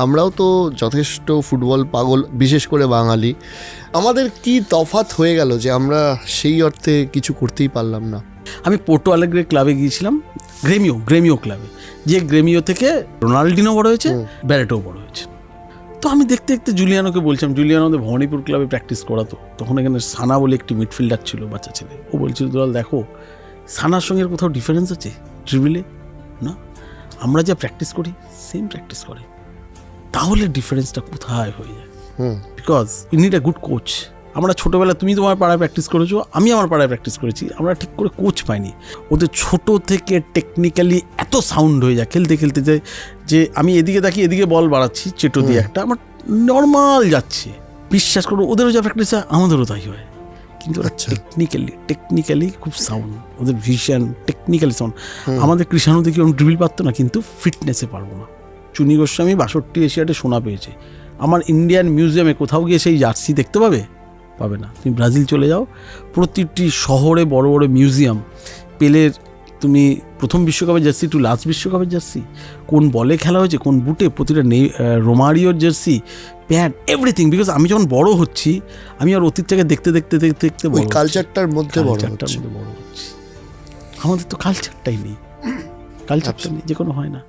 আমরাও তো যথেষ্ট ফুটবল পাগল, বিশেষ করে বাঙালি। আমাদের কি তফাৎ হয়ে গেল যে আমরা সেই অর্থে কিছু করতেই পারলাম না? আমি পোর্টো আলেগ্রে ক্লাবে গিয়েছিলাম, গ্রেমিও ক্লাবে, যে গ্রেমিও থেকে রোনাল্ডিনো বড় হয়েছে, ব্যারেটো বড় হয়েছে। তো আমি দেখতে দেখতে জুলিয়ানোকে বলছিলাম, জুলিয়ানো আমাদের ভবানীপুর ক্লাবে প্র্যাকটিস করাতো, তখন এখানে সানা বলে একটি মিডফিল্ডার ছিল, বাচ্চা ছেলে। ও বলছিল, দুলাল দেখো সানার সঙ্গে কোথাও ডিফারেন্স আছে ড্রিবলে? না, আমরা যা প্র্যাকটিস করি সেম প্র্যাকটিস করে, তাহলে ডিফারেন্সটা কোথায় হয়ে যায়? Because you need a good coach. আমরা ছোটোবেলা, তুমি তোমার পাড়ায় প্র্যাকটিস করেছো, আমি আমার পাড়ায় প্র্যাকটিস করেছি, আমরা ঠিক করে কোচ পাইনি। ওদের ছোট থেকে টেকনিক্যালি এত সাউন্ড হয়ে যায় খেলতে খেলতে, যে আমি এদিকে দেখি, এদিকে বল বাড়াচ্ছি চেটো দিয়ে একটা, আমার নর্মাল যাচ্ছে। বিশ্বাস করো, ওদেরও যা প্র্যাকটিস হয় আমাদেরও তাই হয়, কিন্তু ওরা টেকনিক্যালি খুব সাউন্ড, ওদের ভিশন টেকনিক্যালি সাউন্ড। আমাদের কৃষাণু দেখি ওরকম ড্রিবল পারতো না, কিন্তু ফিটনেসে পারবো না। চুনি গোস্বামী 62 এশিয়াডে সোনা পেয়েছে। আমার ইন্ডিয়ান মিউজিয়ামে কোথাও গিয়ে সেই জার্সি দেখতে পাবে না। তুমি ব্রাজিল চলে যাও, প্রতিটি শহরে বড় বড় মিউজিয়াম, পেলের তুমি প্রথম বিশ্বকাপের জার্সি টু লাস্ট বিশ্বকাপের জার্সি, কোন বলে খেলা হয়েছে, কোন বুটে, প্রতিটা রোমারিওর জার্সি, প্যাড, এভরিথিং। বিকজ আমি যখন বড় হচ্ছি, আমি আর অতীতটাকে দেখতে দেখতে দেখতে দেখতে ওই কালচারটার মধ্যে বড় হচ্ছি। আমাদের তো কালচারটাই নেই, যে কোনো হয় না।